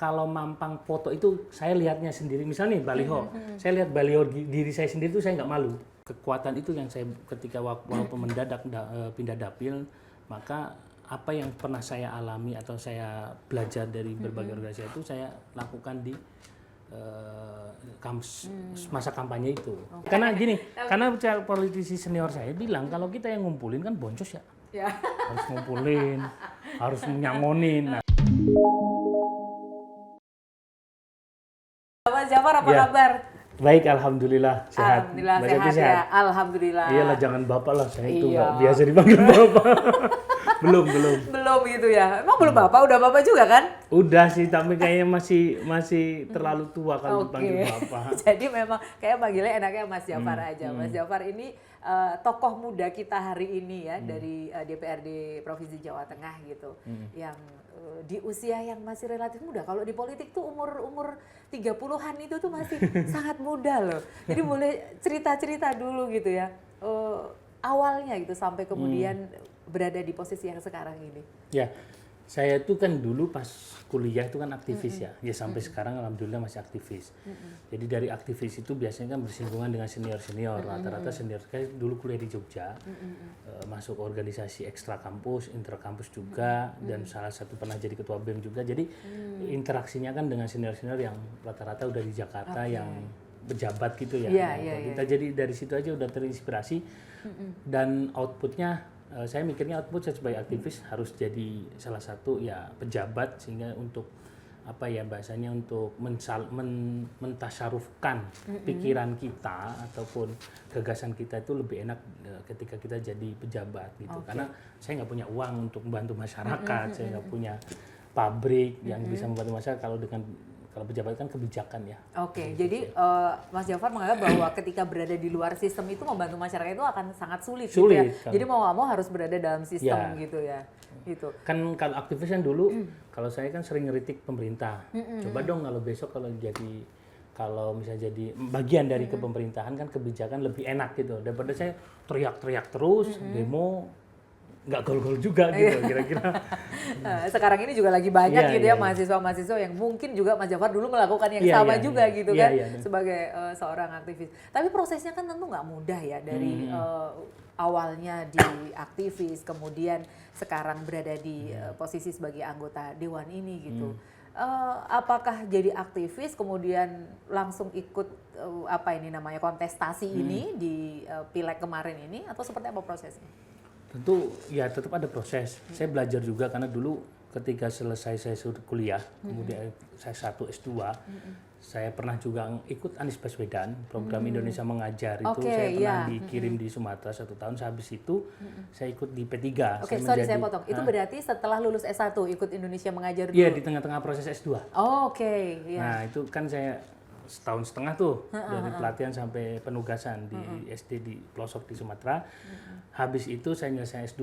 kalau mampang foto itu saya lihatnya sendiri. Misalnya nih baliho, saya lihat baliho diri saya sendiri itu saya nggak malu. Kekuatan itu yang saya ketika walaupun mendadak pindah dapil, maka apa yang pernah saya alami atau saya belajar dari berbagai organisasi itu saya lakukan di masa kampanye itu. Karena gini, karena politisi senior saya bilang kalau kita yang ngumpulin kan boncos ya. Harus ngumpulin, harus nyangonin. Nah. Mas Jafar apa kabar? Baik, alhamdulillah sehat. Alhamdulillah sehat ya. Alhamdulillah. Iyalah, jangan bapak lah, saya itu nggak biasa dipanggil bapak. belum gitu ya. Emang belum bapak, udah bapak juga kan? Udah sih, tapi kayaknya masih terlalu tua kalau dipanggil bapak. Jadi memang kayak panggilnya enaknya Mas Jafar aja. Mas Jafar ini tokoh muda kita hari ini ya dari DPRD Provinsi Jawa Tengah gitu. Yang di usia yang masih relatif muda. Kalau di politik tuh umur 30-an itu tuh masih sangat muda loh. Jadi boleh cerita-cerita dulu gitu ya. Awalnya gitu sampai kemudian berada di posisi yang sekarang ini. Ya, saya tuh kan dulu pas kuliah itu kan aktivis ya sampai sekarang alhamdulillah masih aktivis. Jadi dari aktivis itu biasanya kan bersinggungan dengan senior-senior, rata-rata senior saya dulu kuliah di Jogja, masuk organisasi ekstra kampus, intrakampus juga, dan salah satu pernah jadi ketua BEM juga. Jadi interaksinya kan dengan senior-senior yang rata-rata udah di Jakarta yang pejabat gitu ya. Kita jadi dari situ aja udah terinspirasi dan outputnya. Saya mikirnya output saya sebagai aktivis harus jadi salah satu ya pejabat sehingga untuk apa ya bahasanya untuk mentasyarufkan pikiran kita ataupun gagasan kita itu lebih enak ketika kita jadi pejabat gitu. Karena saya nggak punya uang untuk membantu masyarakat, saya nggak punya pabrik yang bisa membantu masyarakat. Kalau pejabat kan kebijakan ya. Jadi Mas Jafar menganggap bahwa ketika berada di luar sistem itu membantu masyarakat itu akan sangat sulit gitu ya. Jadi mau nggak mau harus berada dalam sistem gitu ya. Gitu. Kan kalau aktivis kan dulu, kalau saya kan sering ngeritik pemerintah. Coba dong kalau misalnya jadi bagian dari kepemerintahan kan kebijakan lebih enak gitu. Daripada saya teriak-teriak terus, demo, nggak gol-gol juga gitu kira-kira. Sekarang ini juga lagi banyak gitu ya mahasiswa-mahasiswa yang mungkin juga Mas Jafar dulu melakukan yang sama juga gitu kan sebagai seorang aktivis. Tapi prosesnya kan tentu nggak mudah ya dari awalnya di aktivis kemudian sekarang berada di posisi sebagai anggota dewan ini gitu. Apakah jadi aktivis kemudian langsung ikut kontestasi ini di pileg kemarin ini atau seperti apa prosesnya? Tentu ya tetap ada proses. Saya belajar juga karena dulu ketika selesai saya kuliah, kemudian saya S2, saya pernah juga ikut Anies Baswedan, program Indonesia Mengajar itu saya pernah dikirim di Sumatera 1 tahun. Habis itu saya ikut di P3. Saya potong. Itu berarti setelah lulus S1 ikut Indonesia Mengajar dulu? Iya, di tengah-tengah proses S2. Nah itu kan saya setahun setengah tuh dari pelatihan sampai penugasan di SD di pelosok di Sumatera. Habis itu saya nyelesain S2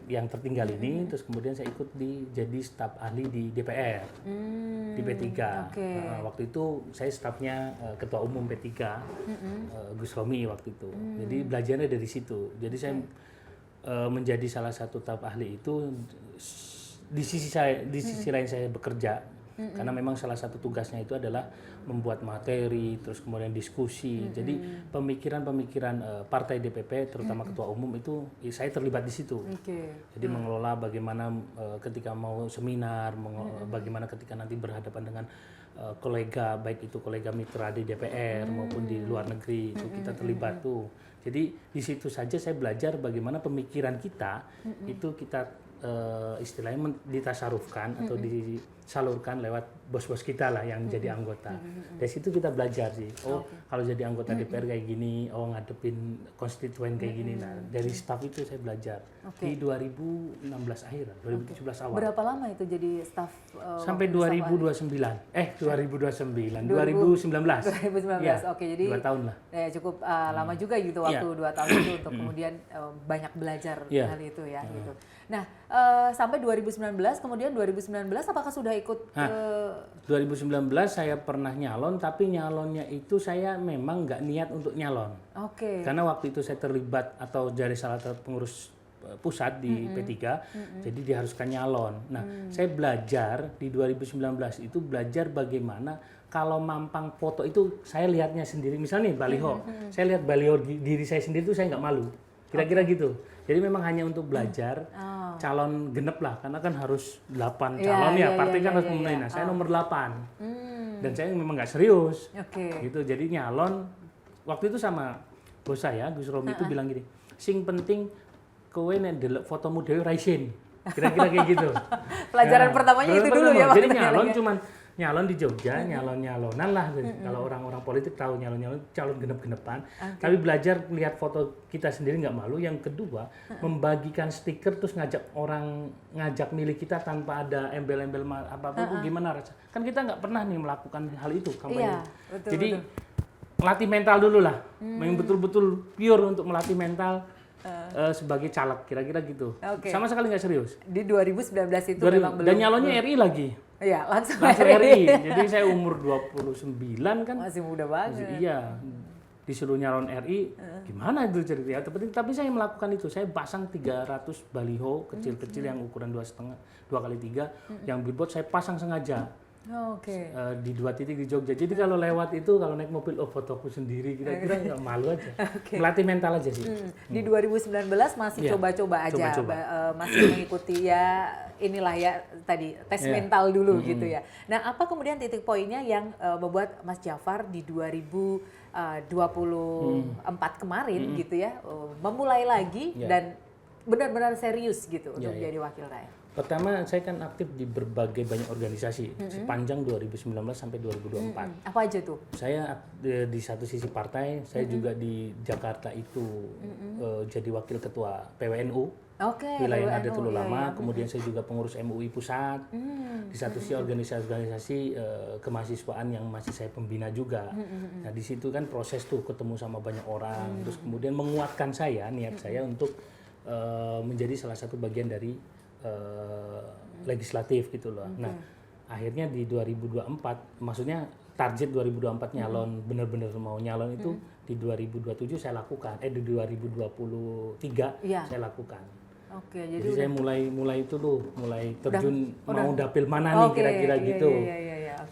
yang tertinggal ini, terus kemudian saya ikut jadi staf ahli di DPR di P3. Waktu itu saya stafnya ketua umum P3 Gus Romi waktu itu. Jadi belajarnya dari situ. Jadi saya menjadi salah satu staf ahli itu di sisi lain saya bekerja. Karena memang salah satu tugasnya itu adalah membuat materi, terus kemudian diskusi. Jadi pemikiran-pemikiran partai DPP, terutama ketua umum itu saya terlibat di situ. Jadi mengelola bagaimana ketika mau seminar, bagaimana ketika nanti berhadapan dengan kolega, baik itu kolega mitra di DPR maupun di luar negeri, itu kita terlibat tuh. Jadi di situ saja saya belajar bagaimana pemikiran kita itu kita istilahnya ditasarufkan atau disalurkan lewat bos-bos kita lah yang jadi anggota. Dari situ kita belajar sih. Kalau jadi anggota DPR kayak gini, ngadepin konstituen kayak gini. Nah, dari staf itu saya belajar. Di 2016 akhir, 2017 awal. Berapa lama itu jadi staf? Sampai 2019. 2019. Jadi 2 tahun lah. Ya cukup lama juga gitu waktu 2 tahun itu untuk kemudian banyak belajar hal itu ya gitu. Nah, sampai 2019, kemudian 2019 apakah sudah ikut 2019 saya pernah nyalon, tapi nyalonnya itu saya memang nggak niat untuk nyalon. Karena waktu itu saya terlibat atau dari salah satu pengurus pusat di P3, jadi diharuskan nyalon. Nah, saya belajar di 2019 itu belajar bagaimana kalau mampang foto itu saya lihatnya sendiri. Misalnya nih baliho, saya lihat baliho diri saya sendiri itu saya nggak malu. Kira-kira gitu. Jadi memang hanya untuk belajar calon genep lah, karena kan harus 8 calon partai kan harus memenuhi. Nah, saya nomor 8. Dan saya memang nggak serius. Gitu. Jadi nyalon waktu itu sama bos saya, Gus Romi itu bilang gini, sing penting kowe nek delok fotomu dhewe ra isin. Kira-kira kayak gitu. Pelajaran pertamanya itu dulu ya. Jadi nyalon cuman nyalon di Jogja, nyalon-nyalonan lah. Kalau orang-orang politik tahu nyalon-nyalon calon genep-genepan. Tapi belajar lihat foto kita sendiri nggak malu. Yang kedua, membagikan stiker terus ngajak milih kita tanpa ada embel-embel apa-apa gimana rasa. Kan kita nggak pernah nih melakukan hal itu kampanye. Jadi melatih mental dulu lah. Yang betul-betul pure untuk melatih mental sebagai caleg, kira-kira gitu. Sama sekali nggak serius. Di 2019 itu memang belum. Dan nyalonnya RI lagi. Iya, langsung RI. Jadi saya umur 29 kan. Masih muda banget. Iya. Disuruh nyalon RI, gimana itu ceritanya? Tapi saya melakukan itu. Saya pasang 300 baliho kecil-kecil yang ukuran 2,5, 2x3, yang billboard saya pasang sengaja. Di 2 titik di Jogja. Jadi kalau lewat itu, kalau naik mobil, fotoku sendiri, kira-kira nggak malu aja. Melatih mental aja sih. Di 2019 masih coba-coba aja, masih mengikuti ya inilah ya tadi tes mental dulu gitu ya. Nah, apa kemudian titik poinnya yang membuat Mas Jafar di 2024 kemarin gitu ya, memulai lagi dan benar-benar serius gitu untuk menjadi wakil rakyat? Pertama, saya kan aktif di berbagai banyak organisasi sepanjang 2019 sampai 2024. Apa aja tuh? Saya di satu sisi partai, saya juga di Jakarta itu jadi wakil ketua PWNU, wilayah Nahdlatul Ulama. Kemudian saya juga pengurus MUI Pusat. Di satu sisi organisasi kemahasiswaan yang masih saya pembina juga. Nah, di situ kan proses tuh ketemu sama banyak orang, terus kemudian menguatkan saya, niat saya untuk menjadi salah satu bagian dari legislatif gitu loh. Nah, akhirnya di 2024, maksudnya target 2024 nyalon, benar-benar mau nyalon itu di 2027 saya lakukan. Di 2023 saya lakukan. Jadi saya mulai itu tuh, mulai terjun mau dapil mana nih kira-kira gitu.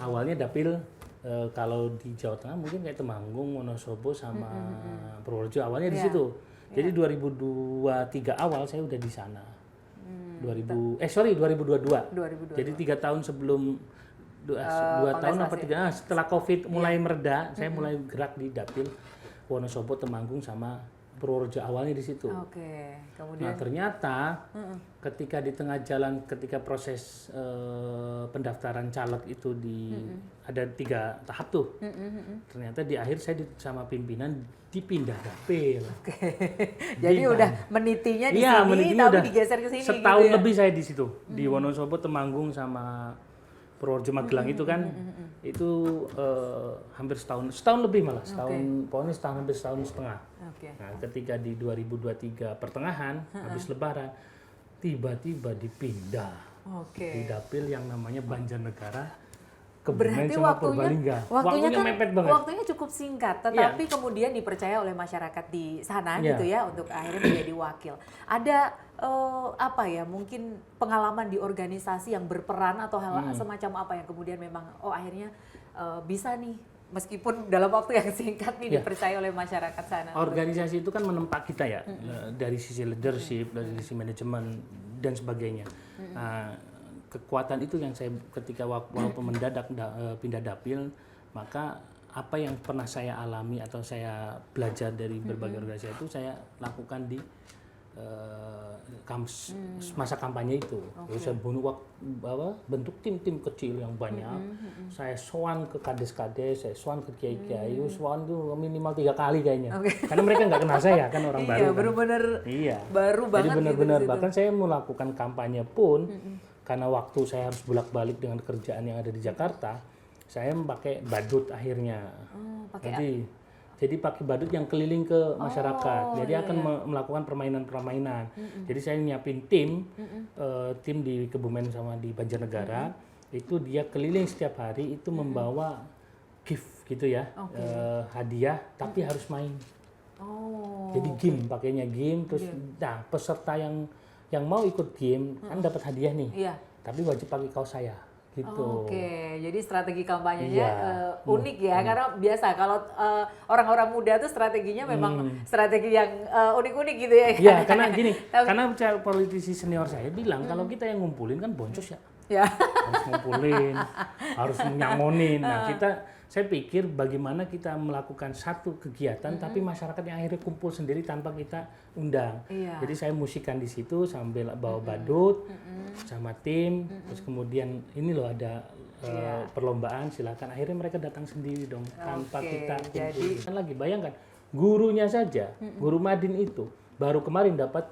Awalnya dapil kalau di Jawa Tengah mungkin kayak Temanggung, Wonosobo sama Purworejo, awalnya di situ. Jadi 2023 awal saya udah di sana. 2022. Jadi 3 tahun sebelum 2 tahun apa 3 setelah COVID mulai mereda, saya mulai gerak di dapil Wonosobo, Temanggung sama Purworejo, awalnya di situ. Kemudian nah, ternyata ketika di tengah jalan, ketika proses pendaftaran caleg itu ada 3 tahap tuh. Ternyata di akhir saya sama pimpinan dipindah dapil. Jadi udah menitinya di sini, tapi digeser ke sini. Setahun gitu ya? Lebih saya di situ, di Wonosobo, Temanggung sama Purworejo, Magelang itu kan, itu hampir setahun lebih malah, pokoknya hampir setahun setengah. Nah, ketika di 2023 pertengahan, habis Lebaran, tiba-tiba dipindah di dapil yang namanya Banjarnegara. Berarti waktunya kan mepet banget. Waktunya cukup singkat, tetapi kemudian dipercaya oleh masyarakat di sana gitu ya untuk akhirnya menjadi wakil. Ada apa ya, mungkin pengalaman di organisasi yang berperan atau hal semacam apa yang kemudian memang akhirnya bisa nih meskipun dalam waktu yang singkat nih dipercaya oleh masyarakat sana. Organisasi itu kan menempa kita ya, dari sisi leadership, dari sisi manajemen dan sebagainya. Kekuatan itu yang saya ketika walaupun mendadak pindah dapil, maka apa yang pernah saya alami atau saya belajar dari berbagai organisasi itu saya lakukan di masa kampanye itu. Saya bentuk tim-tim kecil yang banyak. Saya sowan ke kades-kades, saya sowan ke kiai-kiai, sowan itu minimal 3 kali kayaknya. Karena mereka nggak kenal saya kan, orang baru. Bener-bener baru banget. Jadi benar-benar gitu, bahkan saya melakukan kampanye pun karena waktu saya harus bolak-balik dengan kerjaan yang ada di Jakarta, saya pakai badut akhirnya. Jadi pakai badut yang keliling ke masyarakat. Jadi akan melakukan permainan-permainan. Jadi saya nyiapin tim di Kebumen sama di Banjarnegara. Itu dia keliling setiap hari itu membawa gift gitu ya, hadiah, tapi harus main. Oh. Jadi game, pakainya game, terus nah peserta yang mau ikut game kan dapat hadiah nih. Iya. Tapi wajib pakai kaos saya. Gitu. Oke, jadi strategi kampanyenya unik ya, karena biasa kalau orang-orang muda tuh strateginya memang strategi yang unik-unik gitu ya. Iya, karena gini, karena politisi senior saya bilang kalau kita yang ngumpulin kan boncos ya. Ya. Harus ngumpulin, harus nyangonin. Nah, saya pikir bagaimana kita melakukan satu kegiatan tapi masyarakat yang akhirnya kumpul sendiri tanpa kita undang. Iya. Jadi saya musikan di situ sambil bawa badut sama tim, terus kemudian ini loh ada perlombaan, silakan. Akhirnya mereka datang sendiri dong tanpa kita kumpulin. Kan lagi bayangkan gurunya saja, guru Madin itu baru kemarin dapat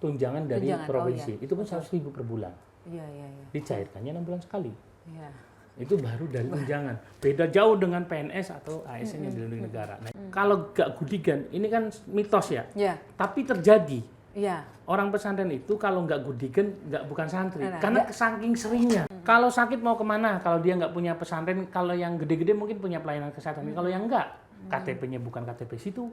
tunjangan dari provinsi. Itu pun 100.000 per bulan. Iya. Dicairkannya 6 bulan sekali. Iya. Itu baru dari tunjangan. Beda jauh dengan PNS atau ASN yang dilindungi negara. Nah, kalau gak gudigan, ini kan mitos ya. Iya. Tapi terjadi. Iya. Orang pesantren itu kalau nggak gudigan, bukan santri. Karena saking seringnya. Kalau sakit mau kemana? Kalau dia nggak punya pesantren, kalau yang gede-gede mungkin punya pelayanan kesehatan. Kalau yang nggak, KTP-nya bukan KTP situ.